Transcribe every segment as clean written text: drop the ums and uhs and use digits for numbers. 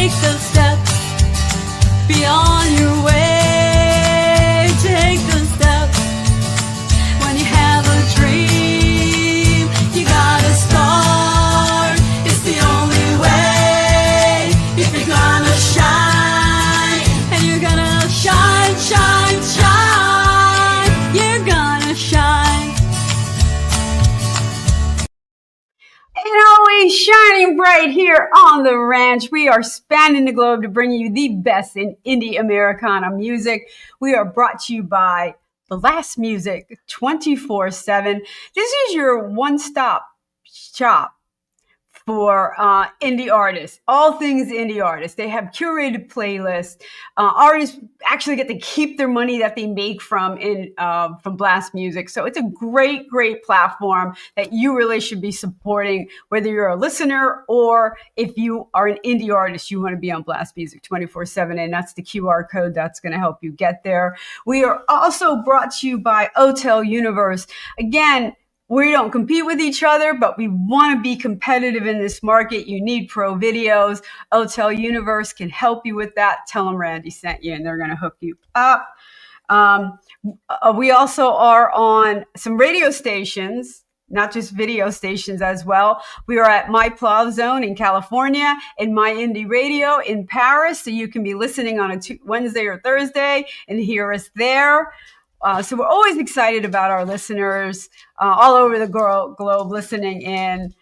take those steps. Be on your way. Take those steps. When you have a dream, you gotta start. It's the only way. If you're gonna shine, and you're gonna shine, shine, shine. You're gonna shine. And always shining bright here on the ranch. We are spanning the globe to bring you the best in indie Americana music. We are brought to you by Blast Music 24/7. This is your one-stop shop for indie artists, all things indie artists. They have curated playlists. Artists actually get to keep their money that they make from Blast Music. So it's a great, great platform that you really should be supporting, whether you're a listener or if you are an indie artist, you want to be on Blast Music 24/7. And that's the QR code that's going to help you get there. We are also brought to you by Hotel Universe. Again, we don't compete with each other, but we want to be competitive in this market. You need pro videos. Hotel Universe can help you with that. Tell them Randie sent you, and they're going to hook you up. We also are on some radio stations, not just video stations as well. We are at My Plow Zone in California and My Indie Radio in Paris. So you can be listening on a Wednesday or Thursday and hear us there. So we're always excited about our listeners all over the globe listening in.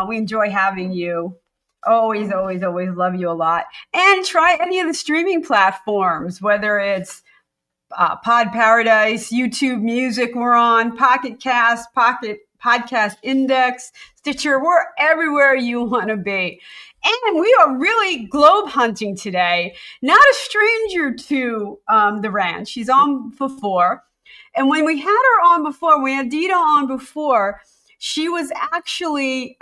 We enjoy having you. Always, always, always love you a lot. And try any of the streaming platforms, whether it's Pod Paradise, YouTube Music we're on, Pocket Cast, Pocket Podcast Index, Stitcher. We're everywhere you want to be. And we are really globe hunting today. Not a stranger to the ranch. She's on before. And when we had her on before, we had Dina on before, she was actually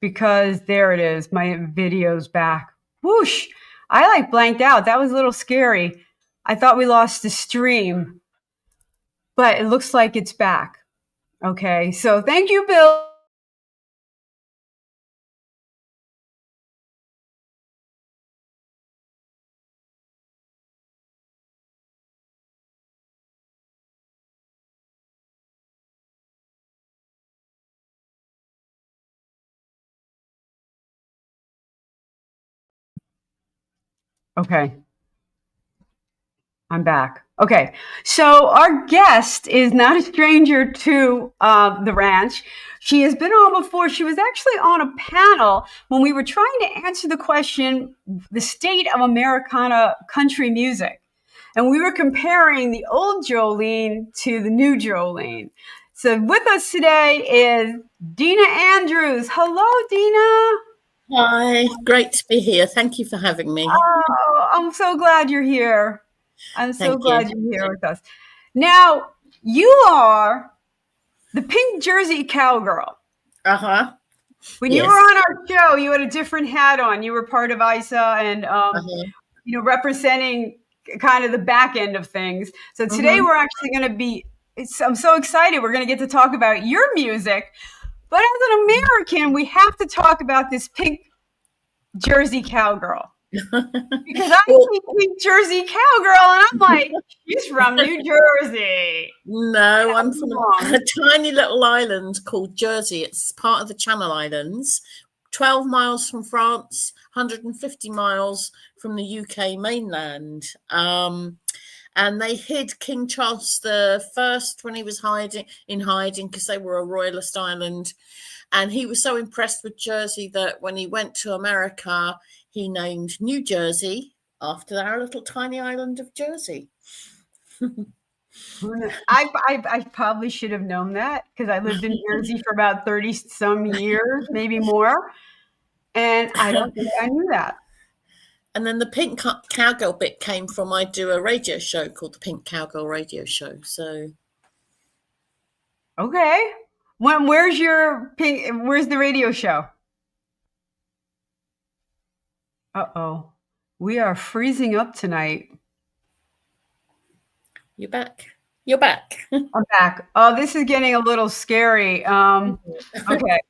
because there it is. My video's back. Whoosh. I blanked out. That was a little scary. I thought we lost the stream, but it looks like it's back. Okay. So thank you, Bill. Okay. I'm back. Okay. So our guest is not a stranger to the ranch. She has been on before. She was actually on a panel when we were trying to answer the question, the state of Americana country music. And we were comparing the old Jolene to the new Jolene. So with us today is Dina Andrews. Hello, Dina. Hi, great to be here. Thank you for having me. Oh, I'm so glad you're here. I'm so glad you're here with us. Now, you are the Pink Jersey Cowgirl. Uh-huh. When you were on our show, you had a different hat on. You were part of ISA and, representing kind of the back end of things. So today we're actually going to be, I'm so excited. We're going to get to talk about your music. But as an American, we have to talk about this Pink Jersey Cowgirl. Because I see Pink Jersey Cowgirl and I'm like, she's from New Jersey. No, I'm from a tiny little island called Jersey. It's part of the Channel Islands, 12 miles from France, 150 miles from the UK mainland. And they hid King Charles I when he was hiding because they were a royalist island. And he was so impressed with Jersey that when he went to America, he named New Jersey after our little tiny island of Jersey. I probably should have known that because I lived in Jersey for about 30 some years, maybe more. And I don't think I knew that. And then the Pink Cowgirl bit came from I do a radio show called the Pink Cowgirl Radio Show. So Okay. Where's the radio show? Uh-oh. We are freezing up tonight. you're back. You're back. I'm back. Oh, this is getting a little scary. Okay.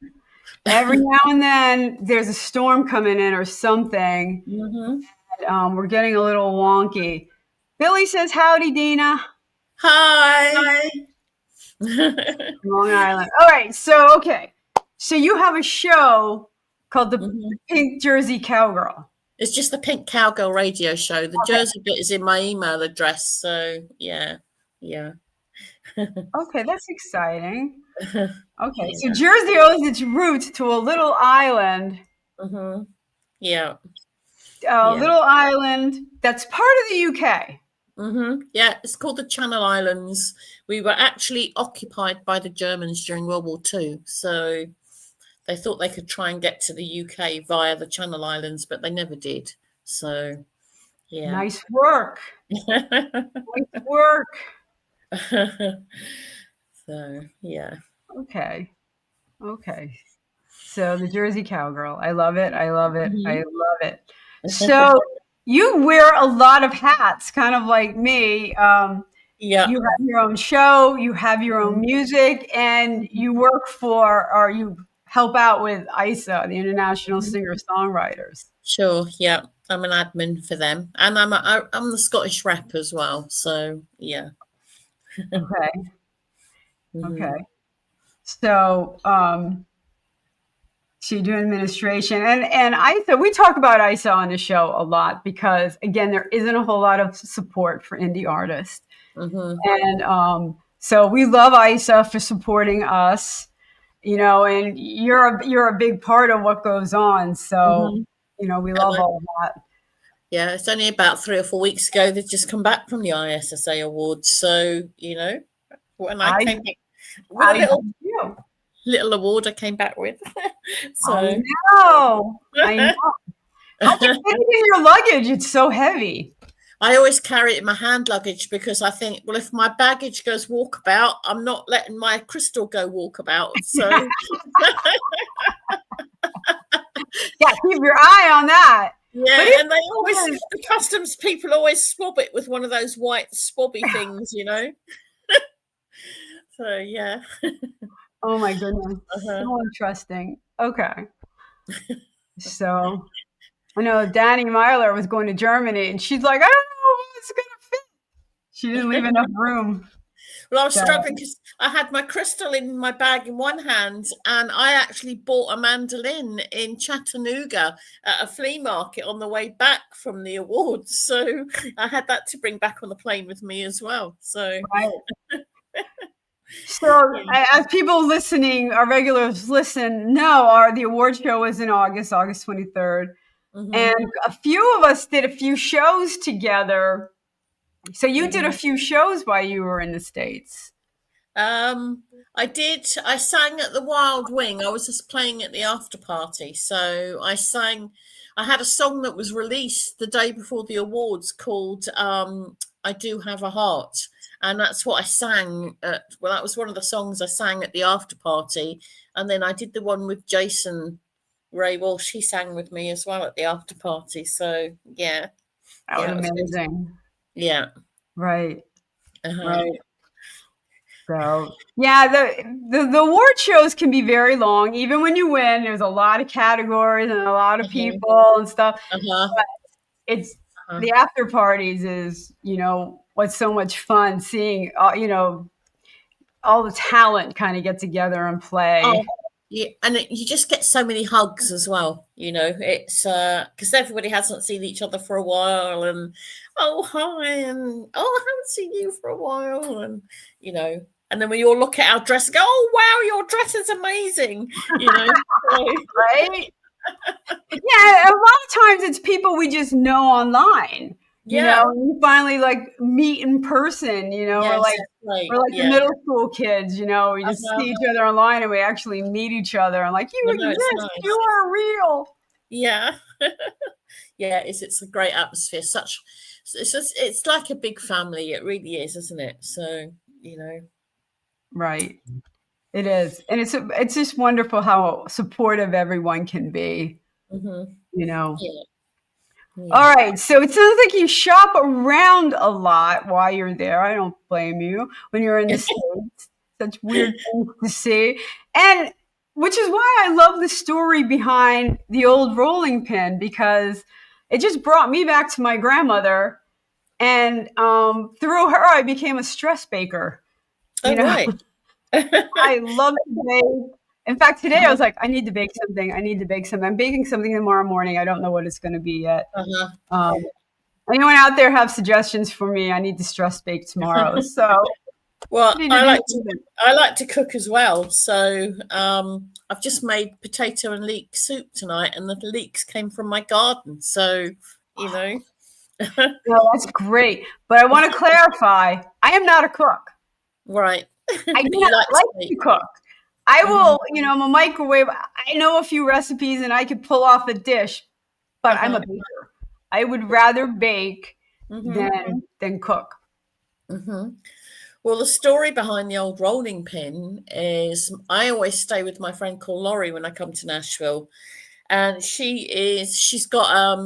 Every now and then there's a storm coming in or something. And, we're getting a little wonky. Billy says, howdy, Dina. Hi. Long Island. All right. So, okay. So you have a show called the Pink Jersey Cowgirl. It's just the Pink Cowgirl Radio Show. The Jersey bit is in my email address. So, yeah. Okay, that's exciting. Okay, so Jersey owes its roots to a little island. Yeah. Little island that's part of the UK. Yeah, it's called the Channel Islands. We were actually occupied by the Germans during World War II. So they thought they could try and get to the UK via the Channel Islands, but they never did. So, yeah. Nice work. Nice work. So, yeah. Okay. So the Jersey Cowgirl. I love it. I love it. So you wear a lot of hats, kind of like me. Yeah. You have your own show, you have your own music, and you work for, or you help out with ISA, the International Singer-Songwriters. Sure. Yeah. I'm an admin for them, and I'm the Scottish rep as well. So, yeah. Okay. So, so you do administration, and ISA. We talk about ISA on the show a lot because, again, there isn't a whole lot of support for indie artists, and so we love ISA for supporting us. And you're a big part of what goes on. So, we love all of that. Yeah, it's only about 3 or 4 weeks ago they've just come back from the ISSA Awards. So, when I came back with a little award I came back with. So I know. How do you fit it in your luggage? It's so heavy. I always carry it in my hand luggage because I think, well, if my baggage goes walkabout, I'm not letting my crystal go walkabout. So yeah, keep your eye on that. Yeah, and the customs people always swab it with one of those white swabby things, So, yeah. Oh, my goodness. So interesting. Okay. So, I know Danny Myler was going to Germany, and she's like, I don't know if it's going to fit. She didn't leave enough room. Well, I was struggling because I had my crystal in my bag in one hand, and I actually bought a mandolin in Chattanooga at a flea market on the way back from the awards. So I had that to bring back on the plane with me as well. So, So as people listening, our regulars listen, the award show was in August 23rd. And a few of us did a few shows together. So you did a few shows while you were in the States. I did. I sang at the Wild Wing. I was just playing at the after party. So I had a song that was released the day before the awards called I Do Have a Heart. And that's what I sang. That was one of the songs I sang at the after party. And then I did the one with Jason Ray Walsh. He sang with me as well at the after party. So, yeah. That was amazing. Yeah. Right. Right. So, yeah, the award shows can be very long. Even when you win, there's a lot of categories and a lot of people and stuff. But it's the after parties is, what's so much fun seeing, all the talent kind of get together and play. Oh, yeah, and you just get so many hugs as well. It's because everybody hasn't seen each other for a while, and oh hi, and I haven't seen you for a while, and and then when you all look at our dress, and go, oh wow, your dress is amazing, right? Yeah, a lot of times it's people we just know online. You finally meet in person, we're like the middle school kids, we just see each other online and we actually meet each other and you exist, you are real. Yeah. Yeah, it's a great atmosphere. It's like a big family. It really is, isn't it? So, Right. It is. And it's just wonderful how supportive everyone can be, Mm-hmm. you know. Yeah. All right. So it sounds like you shop around a lot while you're there. I don't blame you when you're in the States. Such weird things to see. And which is why I love the story behind the old rolling pin, because it just brought me back to my grandmother. And through her, I became a stress baker. You Oh, know, right. I love to bake. In fact, today I was like, I need to bake something. I need to bake something. I'm baking something tomorrow morning. I don't know what it's going to be yet. Uh-huh. Anyone out there have suggestions for me? I need to stress bake tomorrow. So, Well, I I like to cook as well. So I've just made potato and leek soup tonight, and the leeks came from my garden. So, No, that's great. But I want to clarify, I am not a cook. Right. I do You not like like to cook. I will, I'm a microwave. I know a few recipes and I could pull off a dish, but I'm a baker. I would rather bake than cook. Well, the story behind the old rolling pin is I always stay with my friend called Laurie when I come to Nashville, and she's got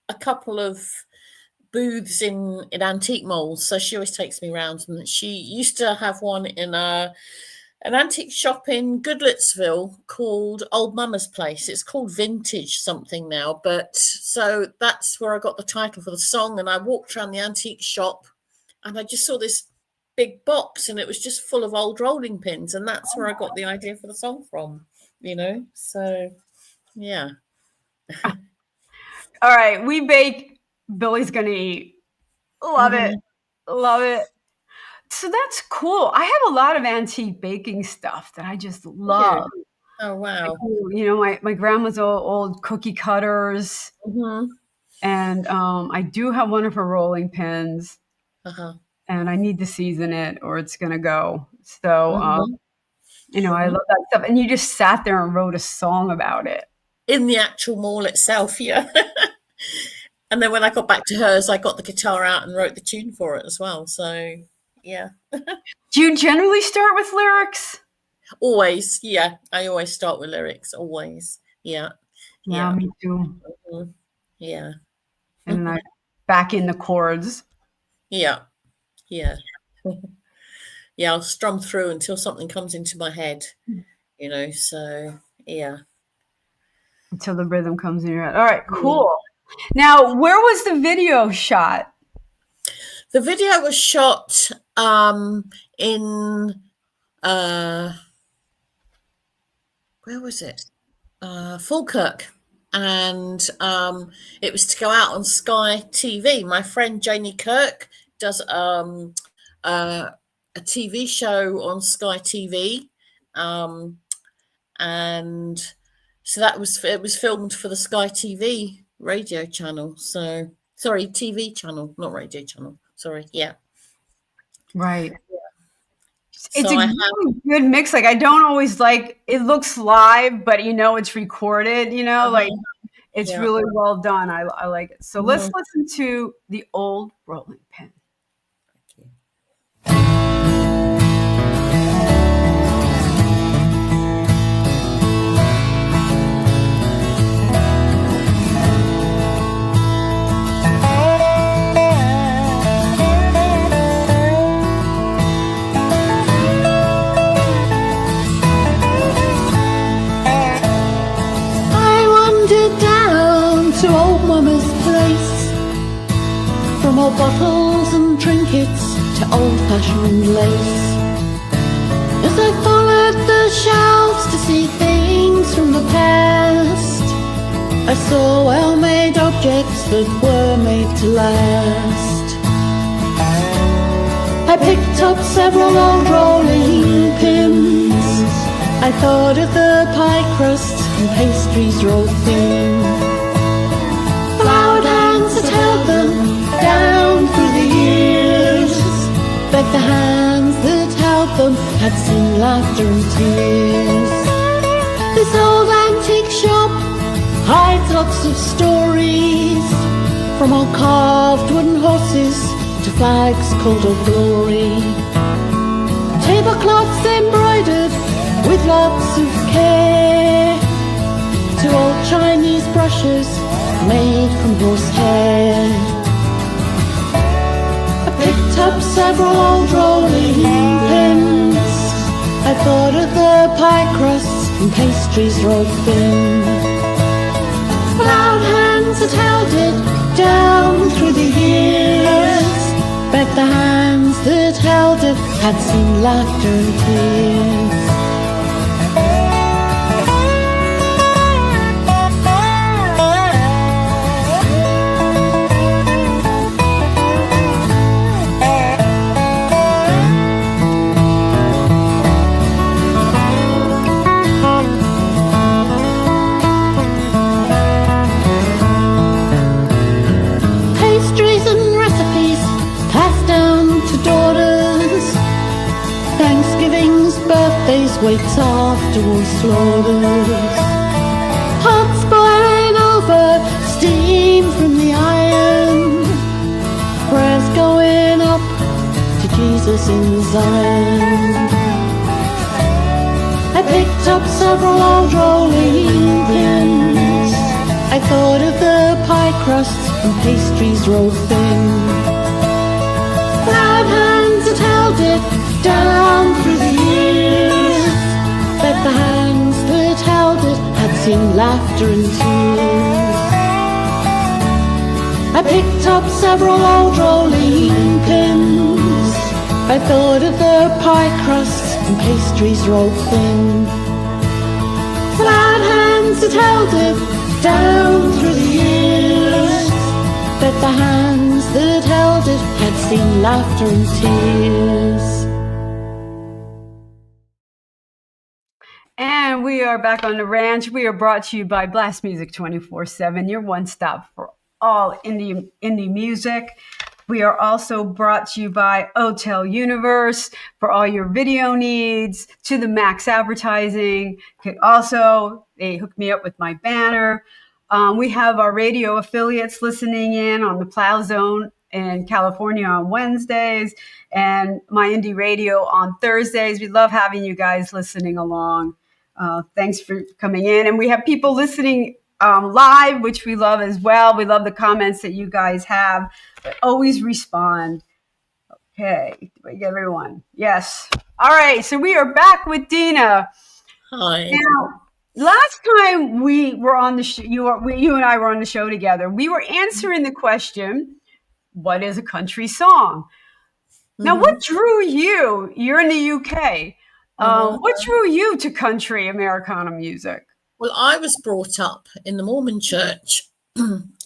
a couple of booths in antique malls, so she always takes me around. And she used to have one in an antique shop in Goodlettsville called Old Mama's Place. It's called Vintage something now, but so that's where I got the title for the song. And I walked around the antique shop and I just saw this big box and it was just full of old rolling pins, and that's where I got the idea for the song from, so yeah. All right, we bake. Billy's gonna eat. Love it. Love it. So that's cool. I have a lot of antique baking stuff that I just love. Oh, wow. My grandma's old cookie cutters. And I do have one of her rolling pins. And I need to season it or it's going to go. So, I love that stuff. And you just sat there and wrote a song about it. In the actual mall itself, yeah. And then when I got back to hers, I got the guitar out and wrote the tune for it as well. So, yeah. Do you generally start with lyrics? Always, yeah. I always start with lyrics, always. Yeah. Yeah, me too. Yeah. And then I back in the chords. Yeah. Yeah. Yeah, I'll strum through until something comes into my head, so yeah. Until the rhythm comes in your head. All right, cool. Now, where was the video shot? The video was shot in where was it? Falkirk. And it was to go out on Sky TV. My friend Janie Kirk does a TV show on Sky TV, and so it was filmed for the Sky TV radio channel. So sorry, TV channel, not radio channel. Sorry, yeah. Right. It's a really good mix. Like I don't always it looks live, but it's recorded. It's really well done. I like it. So let's listen to the old rolling pin. To old Mama's place, from old bottles and trinkets to old-fashioned lace. As I followed the shelves to see things from the past, I saw well-made objects that were made to last. I picked up several old rolling pins. I thought of the pie crusts and pastries rolled thin. Flowered hands that held them down through the years, but the hands that held them had seen laughter and tears. This old antique shop hides lots of stories, from old carved wooden horses to flags called Old Glory. Tablecloths embroidered with lots of care, to old Chinese brushes made from horsehair. I picked up several old rolling pins. I thought of the pie crusts and pastries rolled thin. Proud hands that held it down through the years. Bet the hands that held it had seen laughter and tears. Birthdays, waits after war slaughters. Pots boiling over, steam from the iron. Prayers going up to Jesus in Zion. I picked up several old rolling pins. I thought of the pie crusts and pastries rolled thin. Proud hands that held it down through the years. Bet the hands that held it had seen laughter and tears. I picked up several old rolling pins. I thought of the pie crusts and pastries rolled thin. Proud hands that held it down through the years. Bet the hands that held it had seen laughter and tears. And we are back on the ranch. We are brought to you by Blast Music 24/7, your one stop for all indie music. We are also brought to you by Hotel Universe for all your video needs, to the Max Advertising. They hooked me up with my banner. We have our radio affiliates listening in on the Plow Zone in California on Wednesdays and my indie radio on Thursdays. We love having you guys listening along. Thanks for coming in. And we have people listening live, which we love as well. We love the comments that you guys have. But always respond. Okay, everyone. Yes. All right. So we are back with Dina. Hi. Now, last time we were on the show, you and I were on the show together. We were answering the question, what is a country song? Now, what drew you? You're in the UK. What drew you to country Americana music? Well, I was brought up in the Mormon church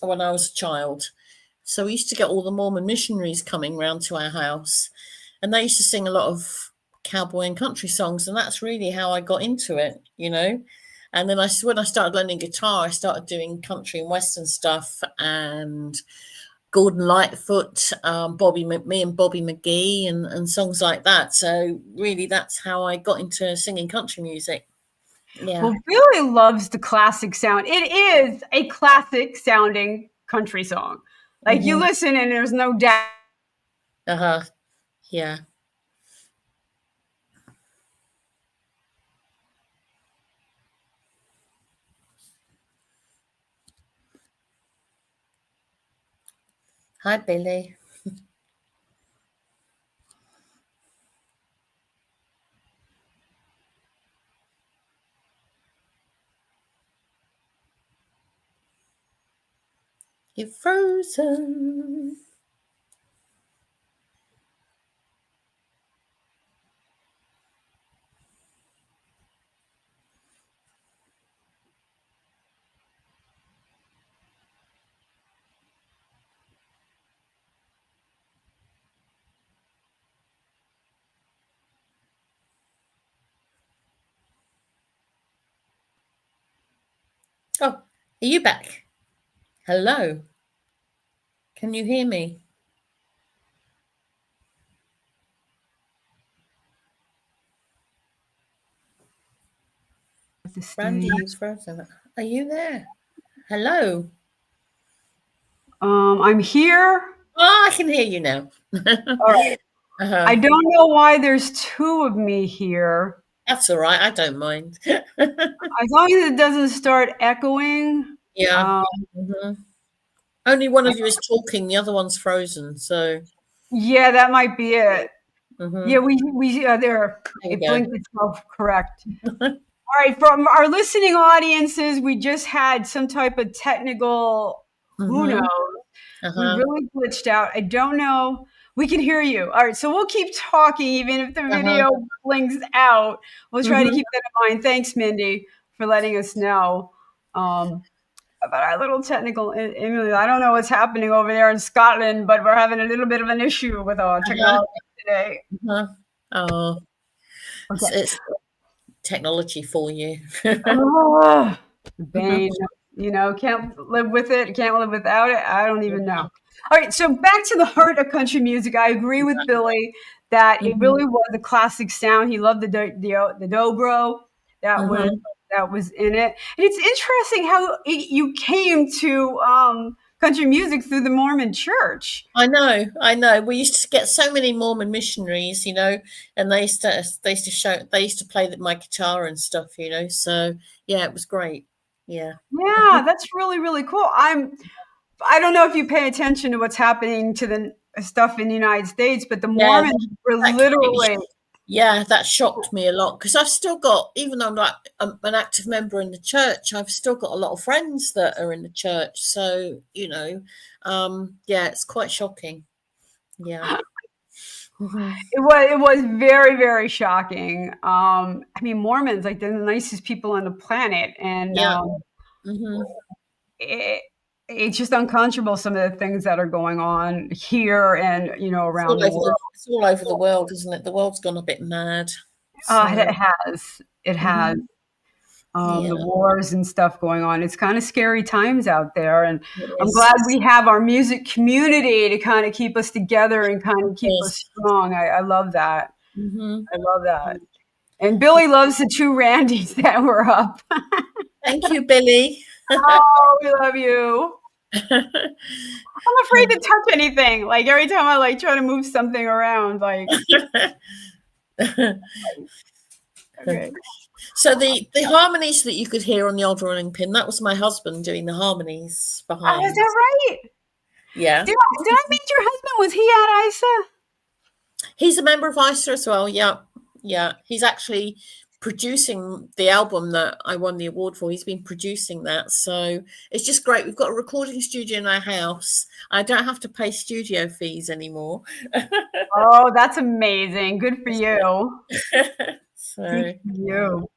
when I was a child. So we used to get all the Mormon missionaries coming round to our house. And they used to sing a lot of cowboy and country songs. And that's really how I got into it, you know. And then when I started learning guitar, I started doing country and western stuff and Gordon Lightfoot, me and Bobby McGee and songs like that. So really that's how I got into singing country music. Yeah. Well, Billy loves the classic sound. It is a classic sounding country song. Like you listen and there's no doubt. Yeah. Hi, Billy. You're frozen. Oh, are you back? Hello. Can you hear me? Randie, you're frozen. Are you there? Hello. I'm here. Oh, I can hear you now. All right. I don't know why there's two of me here. That's all right. I don't mind. As long as it doesn't start echoing. Yeah. Only one of you is talking. The other one's frozen. So. Yeah, that might be it. Yeah, there. It Go. blinked itself correct. All right, from our listening audiences, we just had some type of technical, who knows? We really glitched out. I don't know. We can hear you. All right, so we'll keep talking even if the video blinks out. We'll try to keep that in mind. Thanks, Mindy, for letting us know about our little technical. I don't know what's happening over there in Scotland, but we're having a little bit of an issue with our technology today. Oh, it's technology for you. Bane, can't live with it, can't live without it. I don't even know. All right, so back to the heart of country music. I agree with Billy that it really was a classic sound. He loved the dobro that was in it. And it's interesting how you came to country music through the Mormon church. I know. We used to get so many Mormon missionaries, and they used to play my guitar and stuff, So yeah, it was great. Yeah. Yeah, that's really, really cool. I don't know if you pay attention to what's happening to the stuff in the United States, but the Mormons were literally. Yeah, that shocked me a lot because I've still got, even though I'm an active member in the church, I've still got a lot of friends that are in the church. So, it's quite shocking. Yeah. It was very, very shocking. I mean, Mormons, like, they're the nicest people on the planet. And it's just unconscionable, some of the things that are going on here and, around the world. It's all over the world, isn't it? The world's gone a bit mad. So. It has. It has. The wars and stuff going on. It's kind of scary times out there. And I'm glad we have our music community to kind of keep us together and kind of keep us strong. I love that. I love that. And Billy loves the two Randies that were up. Thank you, Billy. Oh, we love you. I'm afraid to touch anything. Like every time I try to move something around, like. Okay. So the harmonies that you could hear on the old rolling pin, that was my husband doing the harmonies behind. Oh, is that right? Yeah. Did I meet your husband? Was he at ISA? He's a member of ISA as well. Yeah. Yeah. He's actually producing the album that I won the award for. He's been producing that. So it's just great. We've got a recording studio in our house. I don't have to pay studio fees anymore. Oh, that's amazing. Good for you. So good for you.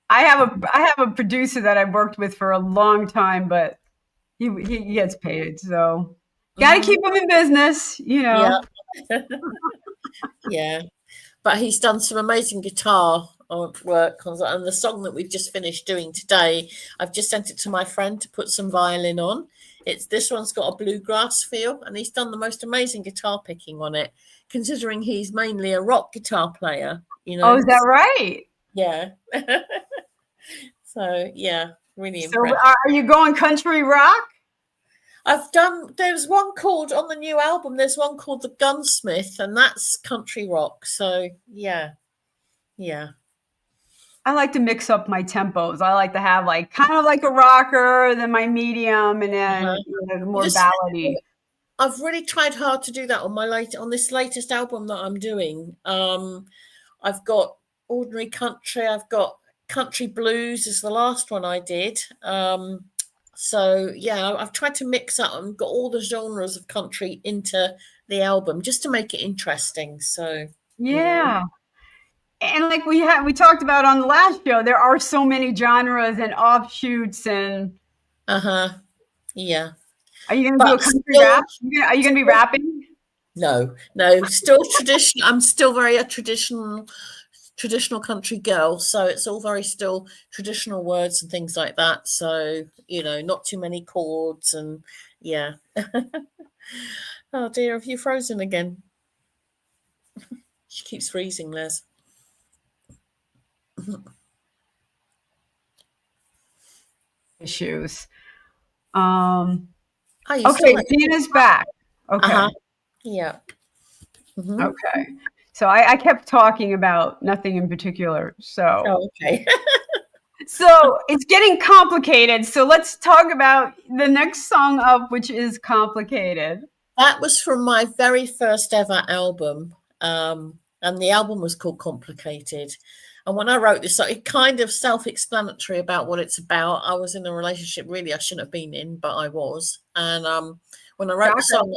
I have a producer that I've worked with for a long time, but he gets paid. So got to keep him in business, Yeah. Yeah. But he's done some amazing guitar work, and the song that we've just finished doing today, I've just sent it to my friend to put some violin on. This one's got a bluegrass feel, and he's done the most amazing guitar picking on it, considering he's mainly a rock guitar player. Oh, is that right? Yeah. So yeah, really impressed. So are you going country rock? There's one called, on the new album, there's one called The Gunsmith, and that's country rock. So yeah. I like to mix up my tempos. I like to have kind of like a rocker, then my medium, and then more ballady. I've really tried hard to do that on this latest album that I'm doing. I've got ordinary country, I've got country blues is the last one I did. So yeah, I've tried to mix up and got all the genres of country into the album just to make it interesting. So yeah. And like we talked about on the last show, there are so many genres and offshoots and. Yeah. Are you going to do a country rap? Are you going to be rapping? No. Still tradition. I'm still very a traditional country girl, so it's all very still traditional words and things like that. So not too many chords and yeah. Oh dear, have you frozen again? She keeps freezing, Les. issues. You Okay, Dina's back. Okay. Yeah. Mm-hmm. Okay. So I kept talking about nothing in particular. So okay. So it's getting complicated. So let's talk about the next song up, which is Complicated. That was from my very first ever album. And the album was called Complicated. And when I wrote this song, it's kind of self-explanatory about what it's about. I was in a relationship really I shouldn't have been in, but I was. And when I wrote the song,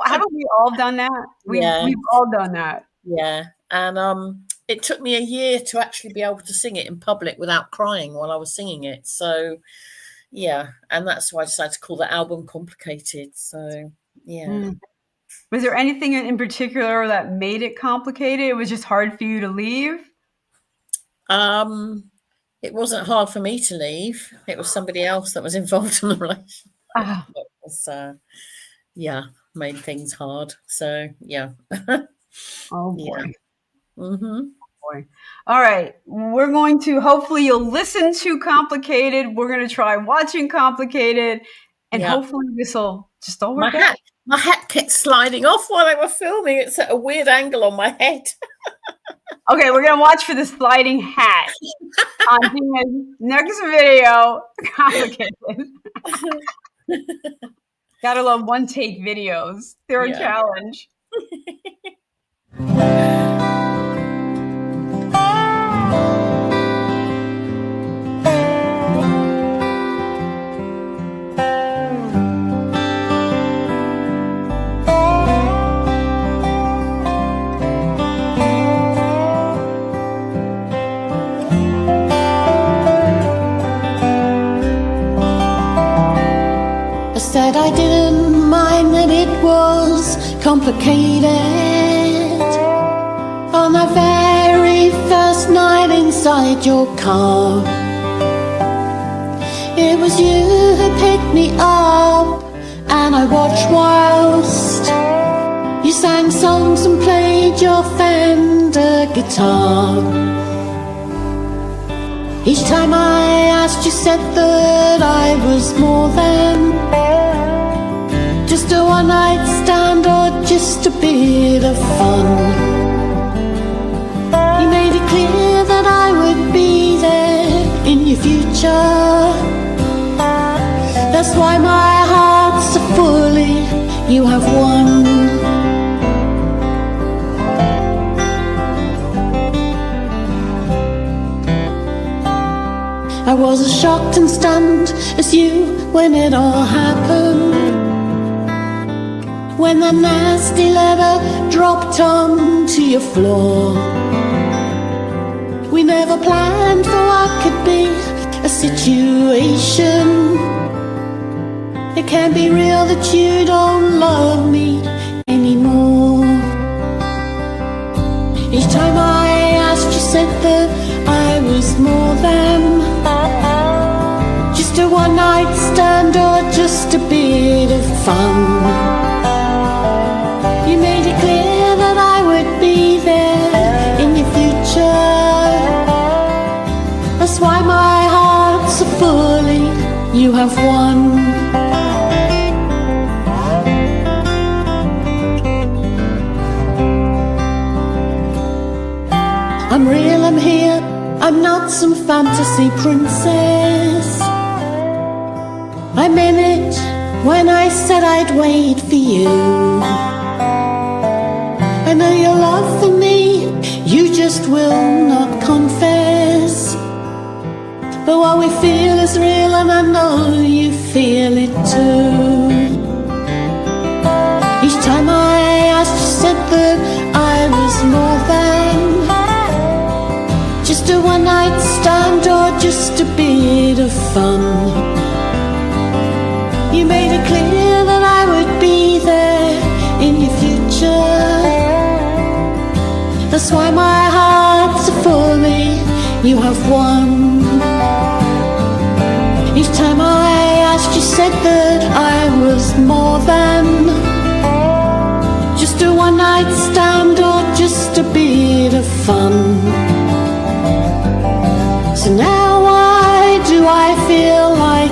haven't we all done that? We've all done that. Yeah. And it took me a year to actually be able to sing it in public without crying while I was singing it. So, yeah. And that's why I decided to call the album Complicated. So, yeah. Was there anything in particular that made it complicated? It was just hard for you to leave? It wasn't hard for me to leave. It was somebody else that was involved in the relationship. It was, made things hard. So, yeah. Oh, boy. Yeah. Mm-hmm. Boy. All right. We're going to, hopefully you'll listen to Complicated. We're going to try watching Complicated. And hopefully this will just all work out. My hat kept sliding off while I was filming. It's at a weird angle on my head. Okay, we're going to watch for the sliding hat on Dina's next video, Complicated. Gotta love one-take videos. They're a challenge. Said I didn't mind that it was complicated. On the very first night inside your car, it was you who picked me up, and I watched whilst you sang songs and played your Fender guitar. Each time I asked, you said that I was more than just a one-night stand or just a bit of fun. You made it clear that I would be there in your future. That's why my heart's so fully you have won. I was as shocked and stunned as you when it all happened. When that nasty letter dropped onto your floor. We never planned for what could be a situation. It can't be real that you don't love me anymore. Each time I asked, you said that I was more than just a one-night stand or just a bit of fun. You made it clear that I would be there in your future. That's why my heart's so fully you have won. I'm real, I'm here, I'm not some fantasy princess. I meant it when I said I'd wait for you. I know your love for me, you just will not confess. But what we feel is real and I know you feel it too. Each time I asked, you said that I was more than just a one-night stand or just a bit of fun. You made it clear that I would be there in your future. That's why my heart's so fully you have won. Each time I asked, you said that I was more than just a one-night stand or just a bit of fun. So now why do I feel like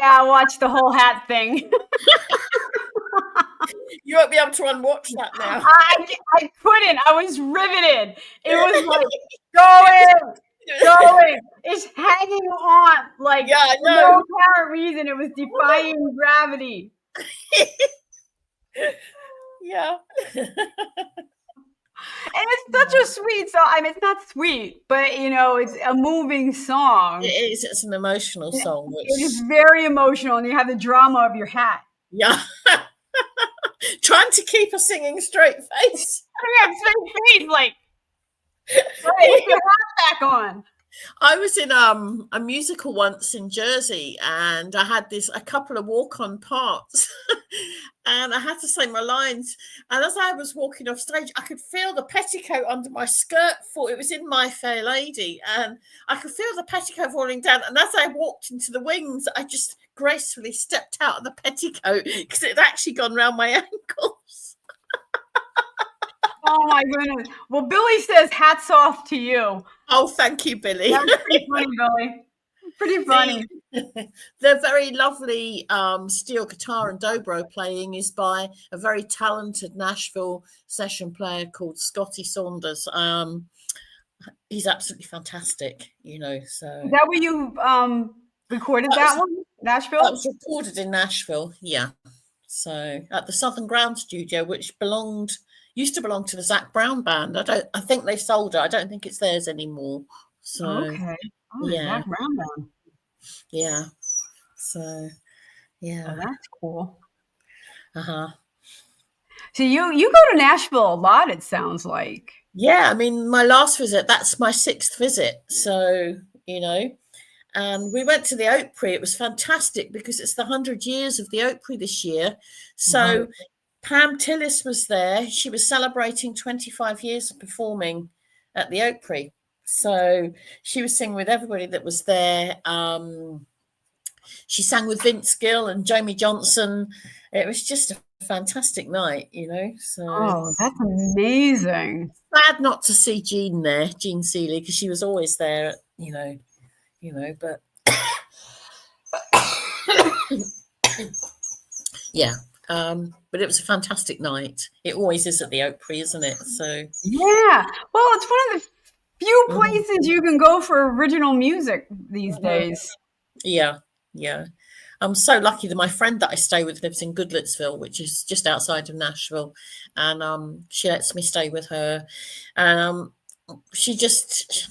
Yeah, I watched the whole hat thing. You won't be able to unwatch that now. I couldn't. I was riveted. It was like going. It's hanging on like I for no apparent reason. It was defying gravity. Yeah. And it's such a sweet song. I mean, it's not sweet, but you know, it's a moving song. It is. It's an emotional song. Which... It is very emotional, and you have the drama of your hat. Yeah. Trying to keep a singing straight face. Yeah, straight face, like put your hat back on. I was in a musical once in Jersey, and I had a couple of walk-on parts, and I had to say my lines. And as I was walking off stage, I could feel the petticoat under my skirt fall. It was in My Fair Lady, and I could feel the petticoat falling down. And as I walked into the wings, I just gracefully stepped out of the petticoat because it had actually gone round my ankles. Oh my goodness. Well, Billy says hats off to you. Oh, thank you, Billy. That's pretty funny, Billy. Pretty funny. The very lovely steel guitar and dobro playing is by a very talented Nashville session player called Scotty Saunders. He's absolutely fantastic, you know. So is that where you recorded that one? Nashville? That was recorded in Nashville, yeah. So at the Southern Ground Studio, which used to belong to the Zac Brown band. I think they sold it. I don't think it's theirs anymore. So okay. Oh, yeah. Zac Brown band. Yeah. So yeah. Oh, that's cool. Uh-huh. So you go to Nashville a lot, it sounds like. Yeah, I mean, my last visit, that's my 6th visit. So, you know, and we went to the Opry. It was fantastic because it's the 100 years of the Opry this year. So Pam Tillis was there. She was celebrating 25 years of performing at the Opry. So she was singing with everybody that was there. She sang with Vince Gill and Jamie Johnson. It was just a fantastic night, you know. So oh, that's amazing. Sad not to see Jean there, Jean Seeley, because she was always there, you know, but yeah. But it was a fantastic night. It always is at the Opry, isn't it? So yeah. Well, it's one of the few places you can go for original music these days. Yeah. I'm so lucky that my friend that I stay with lives in Goodlettsville, which is just outside of Nashville, and she lets me stay with her. She's just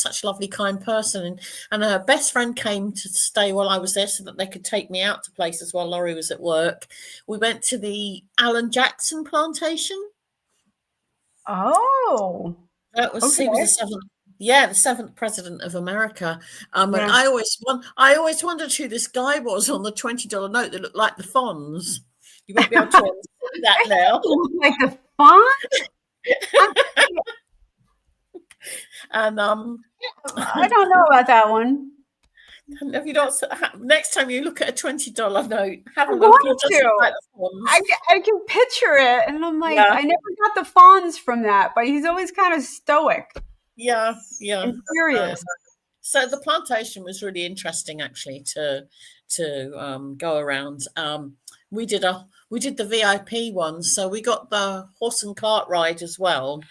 such a lovely, kind person, and her best friend came to stay while I was there so that they could take me out to places while Laurie was at work. We went to the Alan Jackson plantation. Oh, that was okay. He was the 7th president of America. And I always wondered who this guy was on the $20 note that looked like the Fonz. You won't be able to see that now. Like the Fonz? And I don't know about that one. Have you not? Next time you look at a $20 note, have a look. Like the Fonz. I can picture it, and I'm like, I never got the Fonz from that, but he's always kind of stoic. Yeah. And serious. So the plantation was really interesting, actually, to go around. We did the VIP one, so we got the horse and cart ride as well.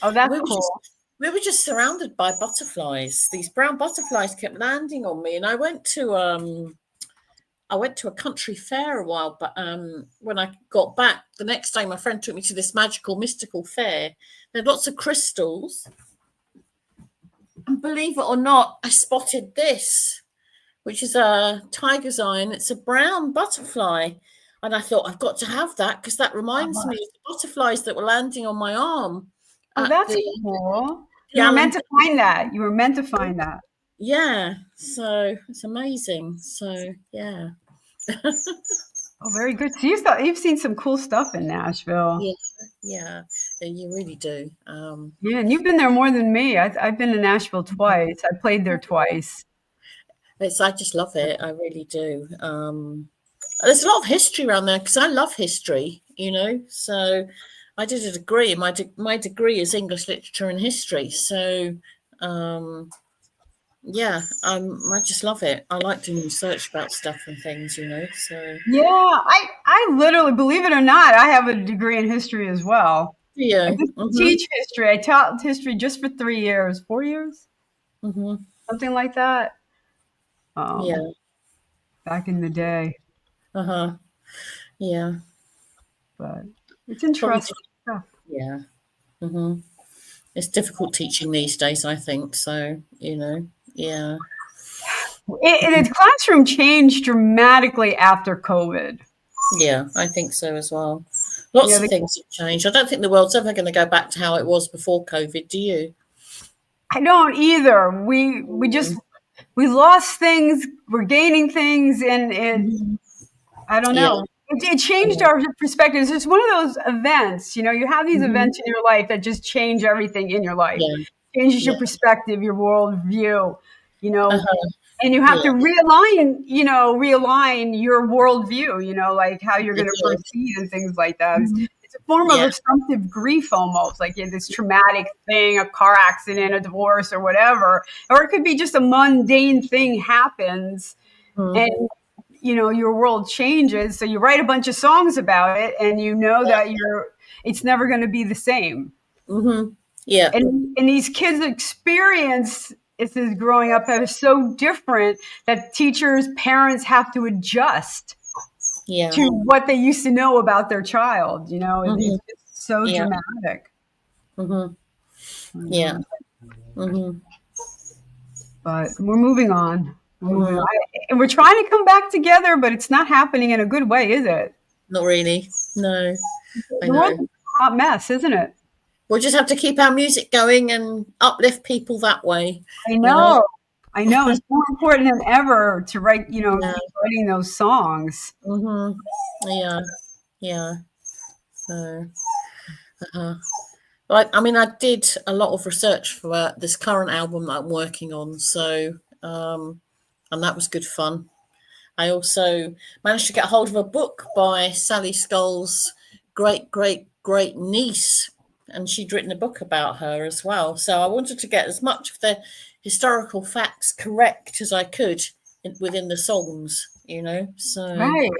Oh, that's cool. We were just surrounded by butterflies. These brown butterflies kept landing on me, and I went to a country fair a while, but when I got back the next day, my friend took me to this magical, mystical fair. There had lots of crystals. And believe it or not, I spotted this, which is a tiger's eye, and it's a brown butterfly. And I thought, I've got to have that because that reminds me of the butterflies that were landing on my arm. Oh, that's cool. You were meant to find that. You were meant to find that. Yeah. So it's amazing. So, yeah. Oh, very good. So you've seen some cool stuff in Nashville. Yeah, you really do. Yeah, and you've been there more than me. I've been to Nashville twice. I played there twice. I just love it. I really do. There's a lot of history around there because I love history, you know. So I did a degree. My degree is English literature and history. So I just love it. I like doing research about stuff and things, so. Yeah, I literally, believe it or not, I have a degree in history as well. I Yeah. just teach history. I taught history just for 3 years, 4 years, something like that. Yeah. Back in the day, Yeah. but it's Probably. interesting stuff. Yeah. It's difficult teaching these days, I think. So, yeah. The classroom changed dramatically after COVID. Yeah, I think so as well. Lots of things have changed. I don't think the world's ever going to go back to how it was before COVID. Do you? I don't either. We lost things. We're gaining things, and I don't know. It changed our perspective. It's just one of those events. You have these events in your life that just change everything in your life. Yeah. Changes your perspective, your worldview. And you have to realign your worldview, like how you're going to proceed and things like that. It's a form of assumptive grief almost, like this traumatic thing, a car accident, a divorce or whatever. Or it could be just a mundane thing happens and, your world changes. So you write a bunch of songs about it and that it's never going to be the same. Yeah. And these kids' experience is growing up is so different that teachers, parents have to adjust to what they used to know about their child. It's just so dramatic. Yeah. But we're moving on. And we're trying to come back together, but it's not happening in a good way, is it? Not really. No. The world's a hot mess, isn't it? We'll just have to keep our music going and uplift people that way. I know. It's more important than ever to write, keep writing those songs. Yeah. So, I did a lot of research for this current album that I'm working on. So, and that was good fun. I also managed to get hold of a book by Sally Scull's great niece. And she'd written a book about her as well. So I wanted to get as much of the historical facts correct as I could within the songs, So, right.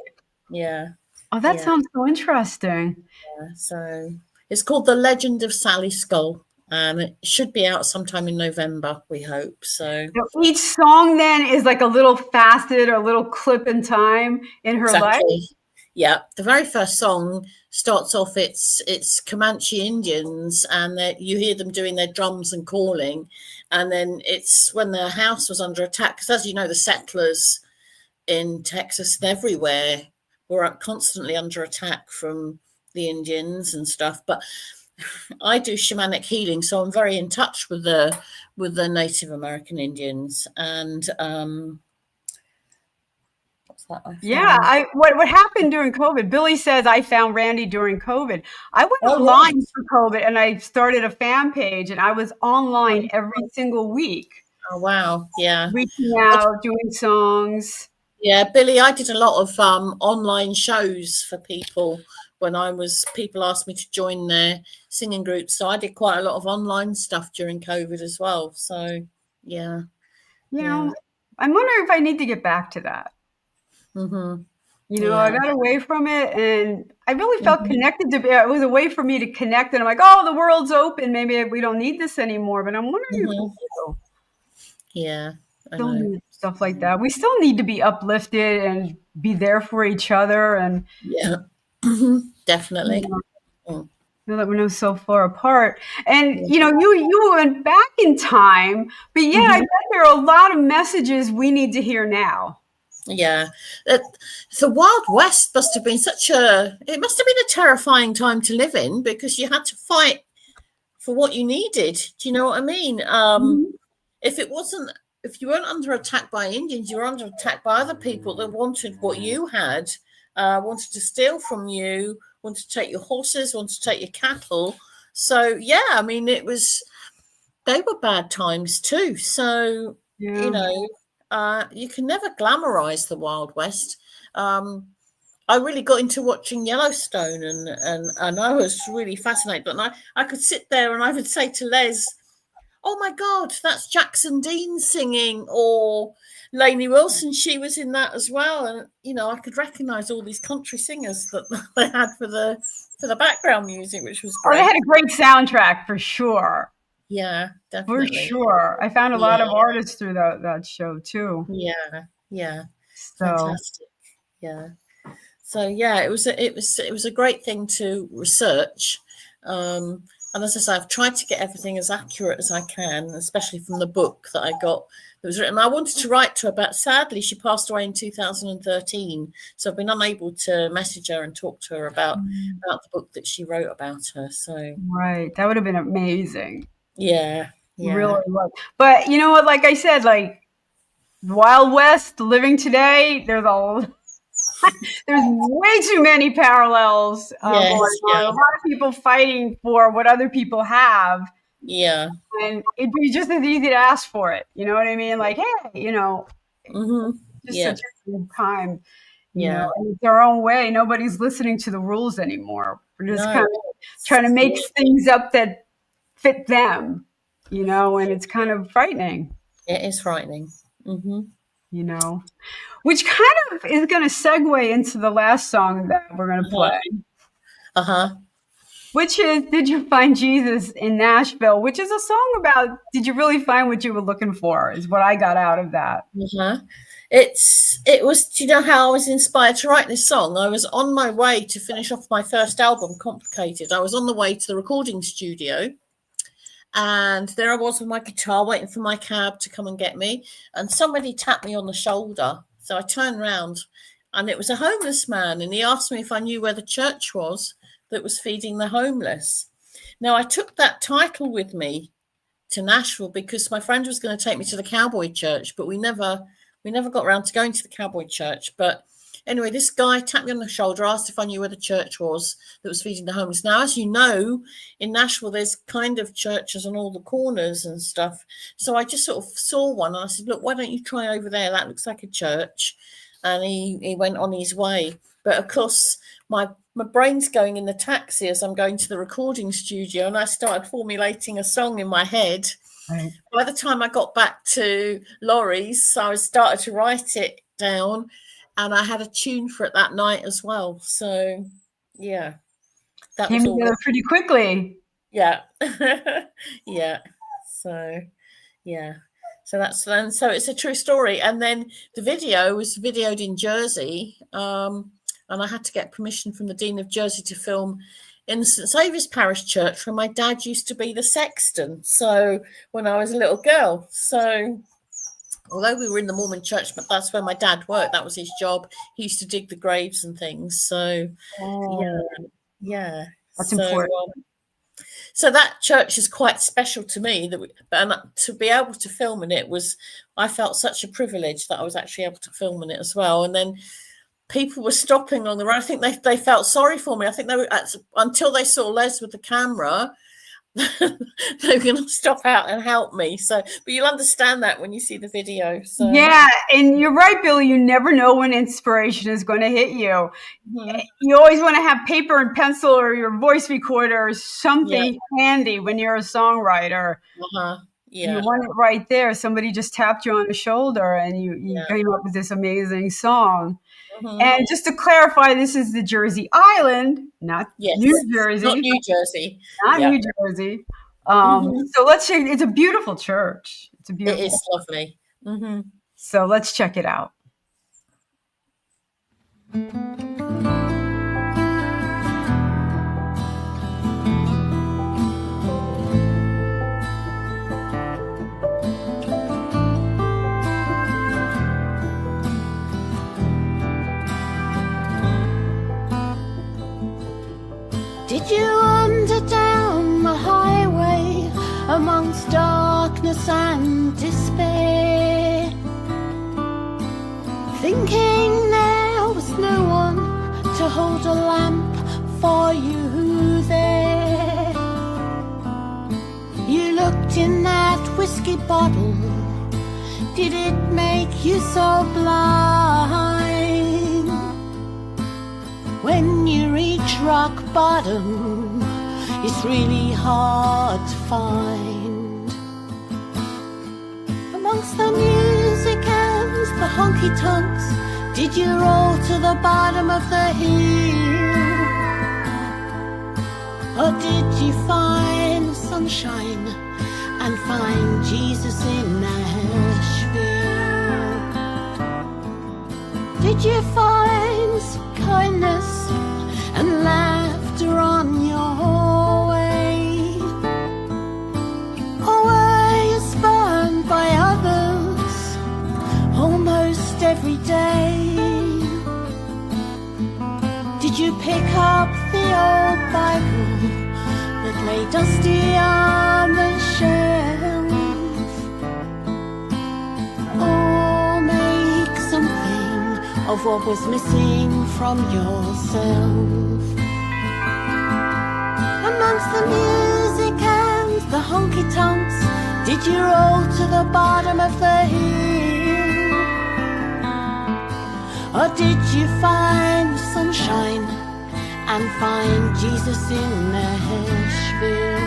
Yeah. Oh, that sounds so interesting. Yeah. So it's called The Legend of Sally Scull. And it should be out sometime in November, we hope. So each song then is like a little facet or a little clip in time in her life. Yeah, the very first song starts off, it's Comanche Indians, and you hear them doing their drums and calling, and then it's when their house was under attack, because as you know, the settlers in Texas and everywhere were constantly under attack from the Indians and stuff. But I do shamanic healing, so I'm very in touch with the Native American Indians, and what happened during COVID? Billy says I found Randie during COVID. I went online for COVID and I started a fan page and I was online every single week. Oh wow! Yeah, reaching out, doing songs. Yeah, Billy, I did a lot of online shows for people when people asked me to join their singing groups. So I did quite a lot of online stuff during COVID as well. So yeah. I'm wondering if I need to get back to that. I got away from it and I really felt connected to it. It was a way for me to connect. And I'm like, oh, the world's open. Maybe we don't need this anymore. But I'm wondering if we do. Yeah. Still need stuff like that. We still need to be uplifted and be there for each other. And definitely. Know that we're so far apart. And, you went back in time. But I bet there are a lot of messages we need to hear now. Yeah, the Wild West must have been it must have been a terrifying time to live in, because you had to fight for what you needed. Do you know what I mean? If you weren't under attack by Indians, you were under attack by other people that wanted what you had, wanted to steal from you, wanted to take your horses, wanted to take your cattle. So, they were bad times too. So, you can never glamorize the Wild West. I really got into watching Yellowstone and I was really fascinated. But I could sit there and I would say to Les, oh my God, that's Jackson Dean singing, or Lainey Wilson, she was in that as well. And, you know, I could recognise all these country singers that they had for the background music, which was great. Oh, they had a great soundtrack for sure. Yeah, definitely. For sure. I found a lot of artists through that show too. Yeah. So fantastic. Yeah. So yeah, it was a great thing to research. And as I say, I've tried to get everything as accurate as I can, especially from the book that I got that was written. I wanted to write to her, but sadly she passed away in 2013. So I've been unable to message her and talk to her about the book that she wrote about her. So right. That would have been amazing. Yeah. Really was. But you know what, like I said, like Wild West living today, there's way too many parallels going on. A lot of people fighting for what other people have. Yeah. And it'd be just as easy to ask for it. You know what I mean? Like, hey, you know, just such a good time. You know, and it's our own way. Nobody's listening to the rules anymore. We're just kind of trying to make things up that fit them, you know, and it's kind of frightening. It is frightening. You know, which kind of is going to segue into the last song that we're going to play. Which is Did You Find Jesus in Nashville? Which is a song about, did you really find what you were looking for, is what I got out of that. It was, do you know how I was inspired to write this song? I was on my way to finish off my first album, Complicated. I was on the way to the recording studio, and there I was with my guitar waiting for my cab to come and get me, and somebody tapped me on the shoulder. So I turned around, and it was a homeless man, and he asked me if I knew where the church was that was feeding the homeless. Now, I took that title with me to Nashville because my friend was going to take me to the cowboy church, but we never got around to going to the cowboy church. But anyway, this guy tapped me on the shoulder, asked if I knew where the church was that was feeding the homeless. Now, as you know, in Nashville, there's kind of churches on all the corners and stuff. So I just sort of saw one, and I said, look, why don't you try over there? That looks like a church. And he went on his way. But of course, my brain's going in the taxi as I'm going to the recording studio, and I started formulating a song in my head. Right. By the time I got back to Laurie's, I started to write it down, and I had a tune for it that night as well. So, yeah, that came together pretty quickly. Yeah, yeah. So, yeah. So so it's a true story. And then the video was videoed in Jersey, and I had to get permission from the Dean of Jersey to film in the St. Saviour's Parish Church, where my dad used to be the sexton. So when I was a little girl. So although we were in the Mormon church, but that's where my dad worked. That was his job. He used to dig the graves and things. So yeah. That's important. So that church is quite special to me. And to be able to film in it I felt such a privilege that I was actually able to film in it as well. And then people were stopping on the road. I think they felt sorry for me. I think they were, until they saw Les with the camera, they were going to stop out and help me. So, but you'll understand that when you see the video. So yeah, and you're right, Billy. You never know when inspiration is going to hit you. You always want to have paper and pencil or your voice recorder or something handy when you're a songwriter. You want it right there. Somebody just tapped you on the shoulder, and you came up with this amazing song. And just to clarify, this is the Jersey Island, not New Jersey. Not New Jersey. Not New Jersey. So let's check. It's a beautiful church. It is lovely. So let's check it out. Did you wander down the highway amongst darkness and despair, thinking there was no one to hold a lamp for you there? You looked in that whiskey bottle, did it make you so blind? When you reach rock bottom, it's really hard to find. Amongst the music and the honky-tonks, did you roll to the bottom of the hill? Or did you find sunshine and find Jesus in Nashville? Did you find some kindness and laughter on your way? Or were you spurned by others almost every day? Did you pick up the old Bible that lay dusty on the shelf? Or make something of what was missing from yourself? Amongst the music and the honky-tonks, did you roll to the bottom of the hill? Or did you find the sunshine and find Jesus in Nashville?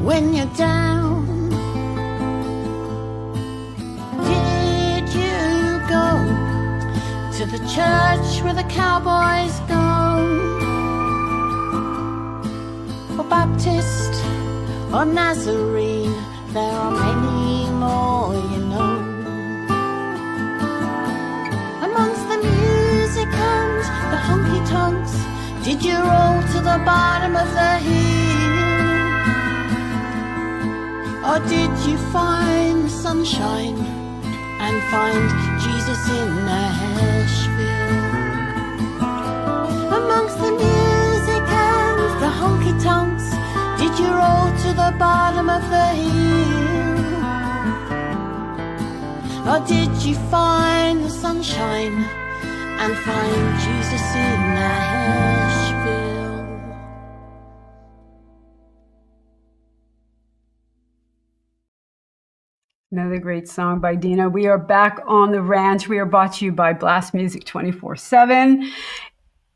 When you're down, did you go to the church where the cowboys go? Or Baptist or Nazarene, there are many more, you know. Amongst the music and the honky-tonks, did you roll to the bottom of the hill? Or did you find the sunshine and find Jesus in Nashville? Amongst the music and the honky-tonks, did you roll to the bottom of the hill? Or did you find the sunshine and find Jesus in Nashville? Another great song by Dina. We are back on the ranch. We are brought to you by Blast Music 24/7.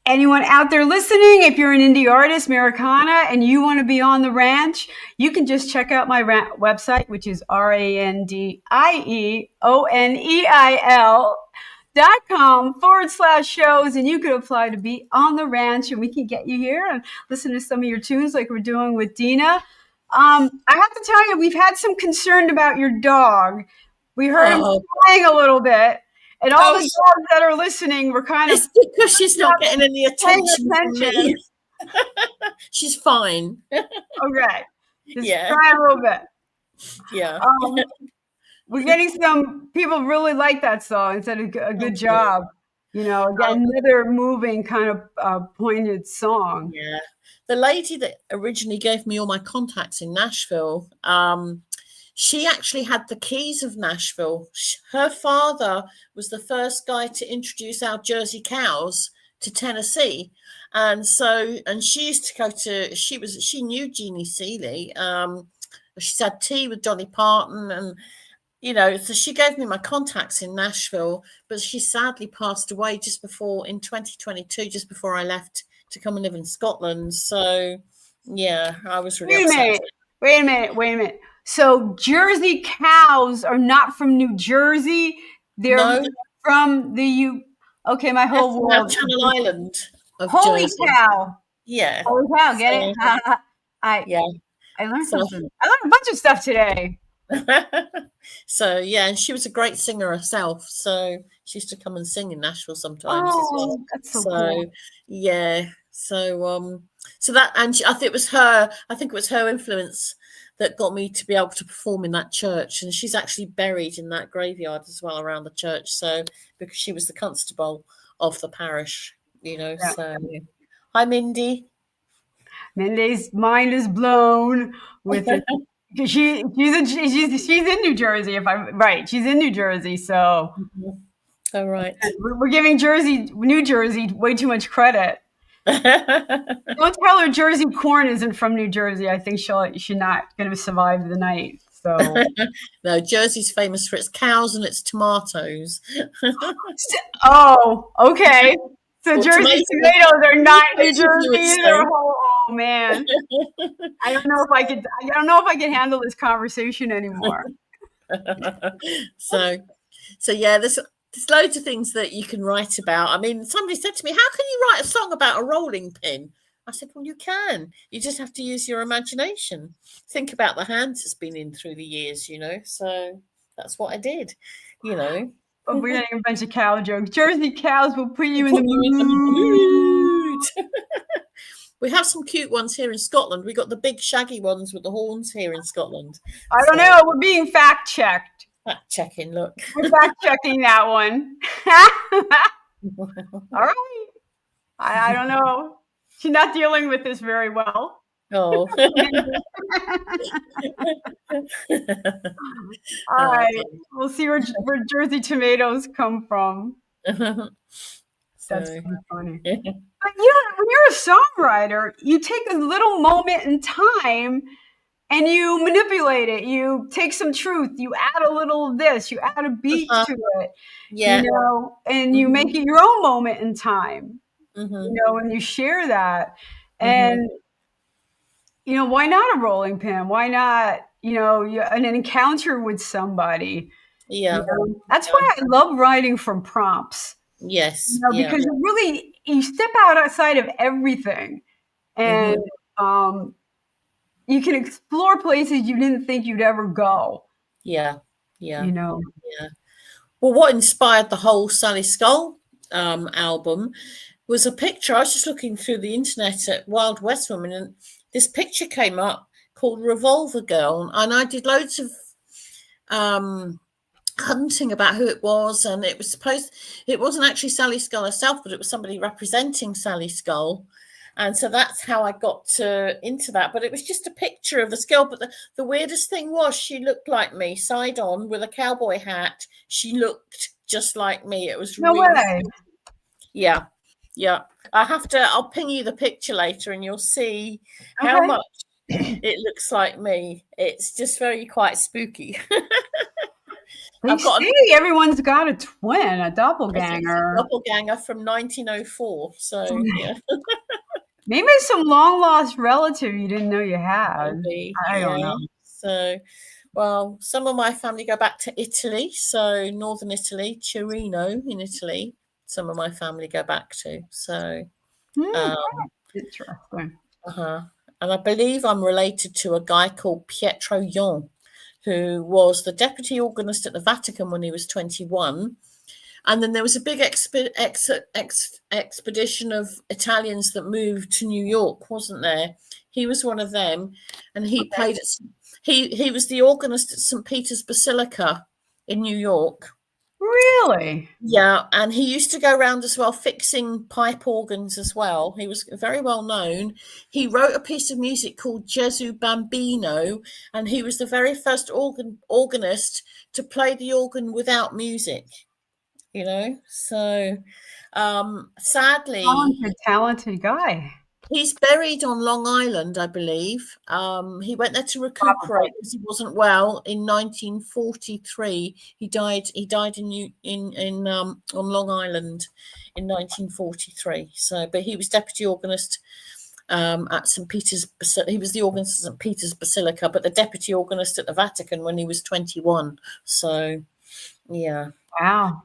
Anyone out there listening, if you're an indie artist, Americana, and you want to be on the ranch, you can just check out my website, which is RandieOneil.com/shows, and you could apply to be on the ranch, and we can get you here and listen to some of your tunes like we're doing with Dina. I have to tell you, we've had some concern about your dog. We heard him crying a little bit, and all the dogs that are listening were kind of... It's because she's not getting any attention from me. She's fine. Okay. Just crying a little bit. Yeah. We're getting some people really like that song. It's a good job. You know, again, another moving kind of poignant song. Yeah. The lady that originally gave me all my contacts in Nashville, she actually had the keys of Nashville. Her father was the first guy to introduce our Jersey cows to Tennessee. And she used to go to, she knew Jeannie Seeley. She's had tea with Dolly Parton and, you know, so she gave me my contacts in Nashville, but she sadly passed away just before, in 2022, just before I left to come and live in Scotland. So, yeah, I was really upset. Wait a minute. So Jersey cows are not from New Jersey. They're from the Okay, my whole That's world. Channel Island of Holy Jersey. cow! Yeah. Holy cow! Get it? Yeah. I learned So, something. I learned a bunch of stuff today. so yeah, and she was a great singer herself. So she used to come and sing in Nashville sometimes as well. Oh, that's so So cool. yeah, so that, and I think it was her. I think it was her influence that got me to be able to perform in that church. And she's actually buried in that graveyard as well around the church. So because she was the constable of the parish, Yeah. So hi, Mindy. Mindy's mind is blown with it. She's in New Jersey, if I'm right. She's in New Jersey, so All right. we're giving New Jersey, way too much credit. Don't tell her Jersey corn isn't from New Jersey. I think she's not going to survive the night. So no, Jersey's famous for its cows and its tomatoes. oh, okay. So Well, Jersey tomatoes are not New as you would Jersey say. either. Oh man, I don't know if I could. I don't know if I can handle this conversation anymore. so yeah, there's loads of things that you can write about. I mean, somebody said to me, "How can you write a song about a rolling pin?" I said, "Well, you can. You just have to use your imagination. Think about the hands it's been in through the years, So that's what I did, But we're getting a bunch of cow jokes. Jersey cows will put you in the mood. We have some cute ones here in Scotland. We got the big shaggy ones with the horns here in Scotland. I don't know. We're being fact checked. Fact checking. Look, we're fact checking that one. All right. I don't know. She's not dealing with this very well. Oh. All right. We'll see where Jersey tomatoes come from. That's funny. But when you're a songwriter, you take a little moment in time and you manipulate it. You take some truth. You add a little of this. You add a beat to it. Yeah. And you make it your own moment in time. And you share that. And why not a rolling pin? Why not, an encounter with somebody? Yeah. That's why I love writing from prompts. Yes. Because you step outside of everything and you can explore places you didn't think you'd ever go. Yeah. Yeah. Yeah. Well, what inspired the whole Sally Skull album was a picture. I was just looking through the internet at Wild West Woman, and this picture came up called Revolver Girl, and I did loads of hunting about who it was, and it wasn't actually Sally Skull herself, but it was somebody representing Sally Skull. And so that's how I got into that. But it was just a picture of this girl. But the weirdest thing was she looked like me, side on, with a cowboy hat. She looked just like me. It was no way. Yeah. I'll ping you the picture later and you'll see how much it looks like me. It's just quite spooky. Everyone's got a twin, a doppelganger. A doppelganger from 1904. So yeah. Maybe some long lost relative you didn't know you had. Maybe. I don't know. So, well, some of my family go back to Italy. So northern Italy, Torino in Italy. Some of my family go back to. So interesting. And I believe I'm related to a guy called Pietro Yon, who was the deputy organist at the Vatican when he was 21. And then there was a big expedition of Italians that moved to New York, wasn't there? He was one of them, and he played at, he was the organist at St. Peter's Basilica in New York. Really? Yeah, and he used to go around as well fixing pipe organs as well. He was very well known. He wrote a piece of music called Gesù Bambino, and he was the very first organist to play the organ without music. So sadly, talented guy. He's buried on Long Island, I believe. He went there to recuperate because he wasn't well in 1943. He died on Long Island in 1943. So, but he was deputy organist at St. Peter's. He was the organist at St. Peter's Basilica, but the deputy organist at the Vatican when he was 21. So, yeah. Wow.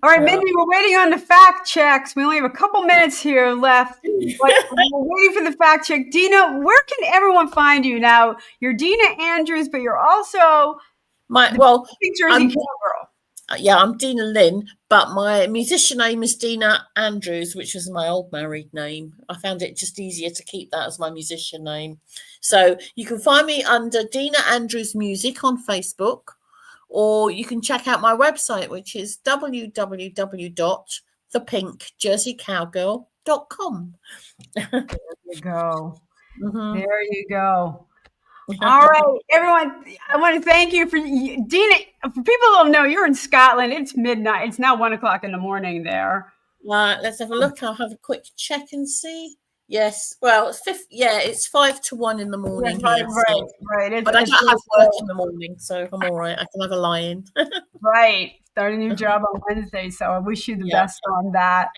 All right, Mindy, we're waiting on the fact checks. We only have a couple minutes here left, but we're waiting for the fact check. Dina, where can everyone find you now? You're Dina Andrews, but you're also Jersey Cowgirl. I'm Dina Lynn, but my musician name is Dina Andrews, which was my old married name. I found it just easier to keep that as my musician name. So you can find me under Dina Andrews Music on Facebook, or you can check out my website, which is www.thepinkjerseycowgirl.com. There you go. Mm-hmm. There you go. All right, everyone. I want to thank you for Dina. For people who don't know, you're in Scotland. It's midnight. It's now 1 o'clock in the morning there. Right. Let's have a look. I'll have a quick check and see. Yes. Well, it's 5 to 1 in the morning. Yeah, right. But I don't have work in the morning, so I'm all right. I can have a lie-in. Right. Start a new job on Wednesday, so I wish you the best on that.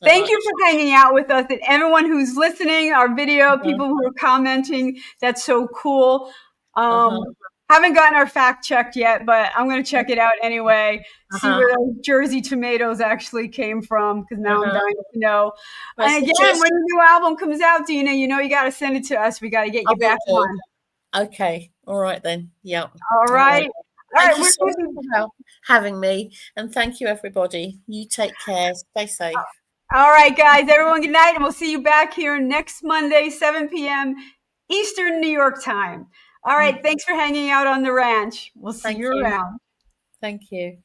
Thank you for hanging out with us, and everyone who's listening, our video, people who are commenting. That's so cool. Haven't gotten our fact checked yet, but I'm going to check it out anyway. See where those Jersey tomatoes actually came from, because now I'm dying to know. And again, when the new album comes out, Dina, you got to send it to us. We got to get you back on. Okay. All right then. Yeah. All right. Thank you so much for having me, and thank you, everybody. You take care. Stay safe. All right, guys. Everyone, good night, and we'll see you back here next Monday, 7 p.m. Eastern New York time. All right. Thanks for hanging out on the ranch. We'll see you around. Thank you.